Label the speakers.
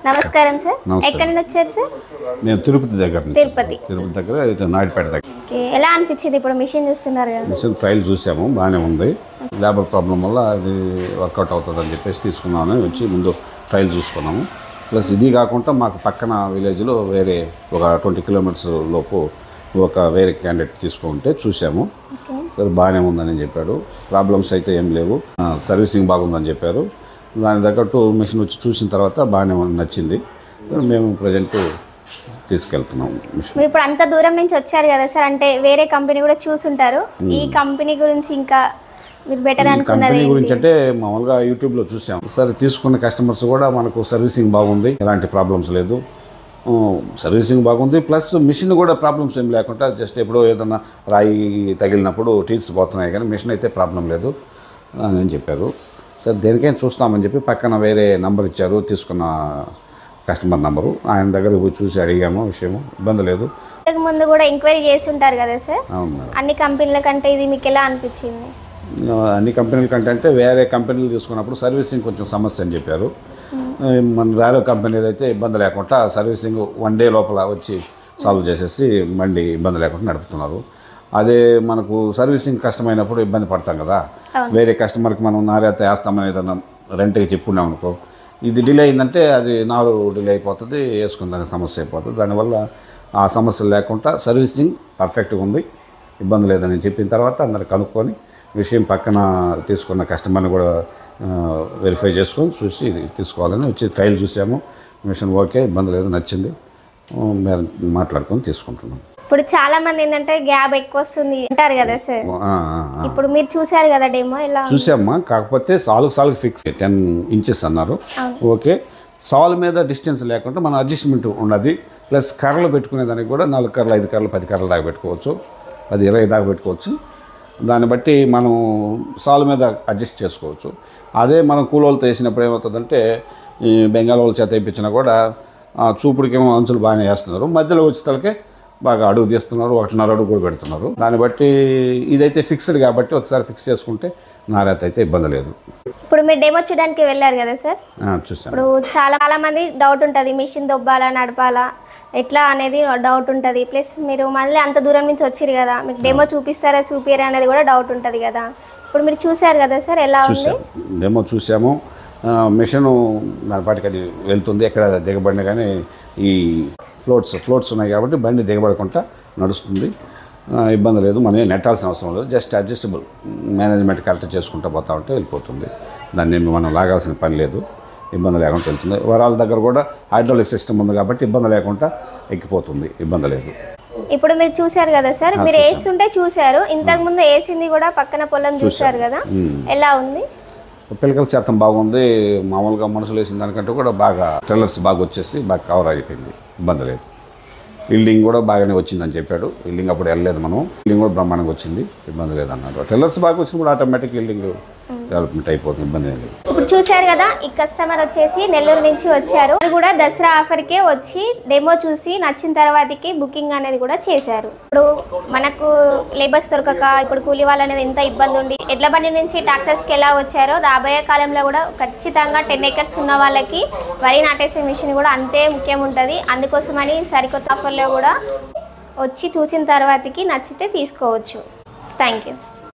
Speaker 1: నమస్కారం సార్. ఎక్కడి నుంచి వచ్చారు సార్?
Speaker 2: మేము తిరుపతి దగ్గర నుంచి.
Speaker 1: తిరుపతి
Speaker 2: దగ్గర నాయుడుపేట దగ్గర.
Speaker 1: ఎలా అనిపించింది ఇప్పుడు మిషన్ చూస్తున్నారు కదా?
Speaker 2: మిషన్ ట్రయల్ చూసాము, బాగానే ఉంది. లేబర్ ప్రాబ్లం వల్ల అది వర్కౌట్ అవుతుందని చెప్పేసి తీసుకున్నామని వచ్చి ముందు ట్రయల్ చూసుకున్నాము. ప్లస్ ఇది కాకుండా మాకు పక్కన విలేజ్లో వేరే ఒక 20 కిలోమీటర్స్ లోపు ఒక వేరే క్యాండిడేట్ తీసుకుంటే చూసాము. సరే బాగానే ఉందని చెప్పాడు. ప్రాబ్లమ్స్ అయితే ఏం లేవు, సర్వీసింగ్ బాగుందని చెప్పారు. దాని తగ్గట్టు మిషన్ వచ్చి చూసిన తర్వాత బాగానే నచ్చింది. మేము ప్రజెంట్ తీసుకెళ్తున్నాం మిషన్.
Speaker 1: మీరు ఇప్పుడు అంత దూరం నుంచి వచ్చారు కదా సార్, అంటే వేరే కంపెనీ కూడా చూసుంటారు. ఈ కంపెనీ గురించి ఇంకా మీరు బెటర్ అనుకున్నది
Speaker 2: కంపెనీ గురించి అంటే మామూలుగా యూట్యూబ్లో చూసాం. సరే తీసుకున్న కస్టమర్స్ కూడా మనకు సర్వీసింగ్ బాగుంది, ఎలాంటి ప్రాబ్లమ్స్ లేదు, సర్వీసింగ్ బాగుంది. ప్లస్ మిషన్ కూడా ప్రాబ్లమ్స్ ఏం లేకుండా జస్ట్ ఎప్పుడో ఏదన్నా రాయి తగిలినప్పుడు టీల్స్ పోతున్నాయి, కానీ మిషన్ అయితే ప్రాబ్లం లేదు అని చెప్పారు. సరే దేనికైనా చూస్తామని చెప్పి పక్కన వేరే నంబర్ ఇచ్చారు, తీసుకున్న కస్టమర్ నంబరు. ఆయన దగ్గర పోయి చూసి అడిగాము, విషయము ఇబ్బంది లేదు.
Speaker 1: ముందు కూడా ఎంక్వైరీ చేసి ఉంటారు కదా సార్?
Speaker 2: అవును.
Speaker 1: అన్ని కంపెనీల కంటే ఇది మీకు ఎలా అనిపించింది?
Speaker 2: అన్ని కంపెనీల కంటే అంటే వేరే కంపెనీలు తీసుకున్నప్పుడు సర్వీసింగ్ కొంచెం సమస్య అని చెప్పారు. మన రాయల్ కంపెనీ అయితే ఇబ్బంది లేకుండా సర్వీసింగ్ 1 డే లోపల వచ్చి సాల్వ్ చేసేసి బండి ఇబ్బంది లేకుండా నడుపుతున్నారు. అదే మనకు సర్వీసింగ్ కష్టమైనప్పుడు ఇబ్బంది పడతాం కదా. వేరే కస్టమర్కి మనం నాణ్యత వేస్తామని ఏదన్నా రెంట్కి చెప్పుకున్నాం అనుకో, ఇది డిలే అయిందంటే అది డిలే అయిపోతుంది, వేసుకుందని సమస్య అయిపోతుంది. దానివల్ల ఆ సమస్య లేకుండా సర్వీసింగ్ పర్ఫెక్ట్గా ఉంది, ఇబ్బంది లేదని చెప్పిన తర్వాత అందరు కనుక్కొని విషయం పక్కన తీసుకున్న కస్టమర్ని కూడా వెరిఫై చేసుకొని చూసి తీసుకోవాలని వచ్చి ట్రయల్ చూసాము. మిషన్ ఓకే, ఇబ్బంది లేదు, నచ్చింది, మేము మాట్లాడుకొని తీసుకుంటున్నాం.
Speaker 1: ఇప్పుడు చాలా మంది ఏంటంటే గ్యాప్ ఎక్కువ వస్తుంది అంటారు కదా సార్, ఇప్పుడు మీరు చూసారు కదా డెమో, ఇలా
Speaker 2: చూసామ్మా. కాకపోతే సాల్కి ఫిక్స్ 10 ఇంచెస్ అన్నారు. ఓకే, సాల్ మీద డిస్టెన్స్ లేకుండా మన అడ్జస్ట్మెంట్ ఉన్నది. ప్లస్ కర్రలు పెట్టుకునే దానికి కూడా 4 కర్రలు 5 కర్రలు 10 కర్రల దాకా పెట్టుకోవచ్చు, 10 20 దాకా పెట్టుకోవచ్చు. దాన్ని బట్టి మనం సాల్ మీద అడ్జస్ట్ చేసుకోవచ్చు. అదే మనం కూలోళ్ళతో వేసినప్పుడు ఏమవుతుందంటే ఈ బెంగాల్ వాళ్ళ చేత వేయించినా కూడా చూపుడికేమో అంచులు బాగానే వేస్తున్నారు, మధ్యలో వచ్చేతలకే బాగా అడుగు తీస్తున్నారు, 1.5 అడుగు కూడా పెడుతున్నారు. దాన్ని బట్టి ఇదైతే ఫిక్స్డ్ కాబట్టి ఒకసారి ఫిక్స్ చేసుకుంటే నాణ్యత అయితే ఇబ్బంది లేదు.
Speaker 1: ఇప్పుడు మీరు డెమో చూడడానికి వెళ్ళారు కదా సార్?
Speaker 2: చూసాను.
Speaker 1: ఇప్పుడు చాలా మంది డౌట్ ఉంటుంది, మిషన్ దొబ్బాలా నడపాలా ఎట్లా అనేది డౌట్ ఉంటుంది. ప్లస్ మీరు మళ్ళీ అంత దూరం నుంచి వచ్చారు కదా, మీకు డెమో చూపిస్తారా చూపిరా అనేది కూడా డౌట్ ఉంటుంది కదా. ఇప్పుడు మీరు చూసారు కదా సార్, ఎలా ఉంది?
Speaker 2: డెమో చూసాము. మిషన్ దాని పాటికి అది వెళ్తుంది, ఎక్కడ దిగబడినా కానీ ఈ ఫ్లోట్స్ ఉన్నాయి కాబట్టి బండి దిగబడకుండా నడుస్తుంది, ఇబ్బంది లేదు. మనం నెట్టాల్సిన అవసరం లేదు, జస్ట్ అడ్జస్టబుల్ మేనేజ్మెంట్ కరెక్ట్ చేసుకుంటూ పోతా ఉంటే వెళ్ళిపోతుంది. దాన్ని మనం లాగాల్సిన పని లేదు, ఇబ్బంది లేకుండా వెళ్తుంది. వరాల దగ్గర కూడా హైడ్రాలిక్ సిస్టమ్ ఉంది కాబట్టి ఇబ్బంది లేకుండా ఎక్కిపోతుంది, ఇబ్బంది లేదు.
Speaker 1: ఇప్పుడు మీరు చూసారు కదా సార్, మీరు వేస్తుంటే చూసారు, ఇంతకుముందు వేసింది కూడా పక్కన పొలం చూసారు కదా, ఎలా ఉంది?
Speaker 2: పిల్లకల శాతం బాగుంది. మామూలుగా మనుషులు వేసిన దానికంటే కూడా బాగా ట్రైలర్స్ బాగా వచ్చేసి బాగా కవర్ అయిపోయింది, ఇబ్బంది లేదు. బిల్డింగ్ కూడా బాగానే వచ్చిందని చెప్పాడు. బిల్డింగ్ అప్పుడు వెళ్ళలేదు మనం, బిల్డింగ్ కూడా బ్రహ్మాండంగా వచ్చింది, ఇబ్బంది లేదన్నారు. ట్రైలర్స్ బాగా వచ్చినప్పుడు ఆటోమేటిక్ బిల్డింగ్ డెవలప్మెంట్ అయిపోతుంది, ఇబ్బంది లేదు.
Speaker 1: ఇప్పుడు చూశారు కదా, ఈ కస్టమర్ వచ్చేసి నెల్లూరు నుంచి వచ్చారు. వాళ్ళు కూడా దసరా ఆఫర్కే వచ్చి డెమో చూసి నచ్చిన తర్వాతకి బుకింగ్ అనేది కూడా చేశారు. ఇప్పుడు మనకు లేబర్స్ దొరకక ఇప్పుడు కూలీ వాళ్ళు అనేది ఎంత ఇబ్బంది ఉండి ఎడ్ల బండి నుంచి ట్రాక్టర్స్కి ఎలా వచ్చారో, రాబోయే కాలంలో కూడా ఖచ్చితంగా 10 acres ఉన్న వాళ్ళకి వరి నాటేసే మిషన్ కూడా అంతే ముఖ్యం ఉంటుంది. అందుకోసమని సరికొత్త ఆఫర్లో కూడా వచ్చి చూసిన తర్వాతకి నచ్చితే తీసుకోవచ్చు. Thank you.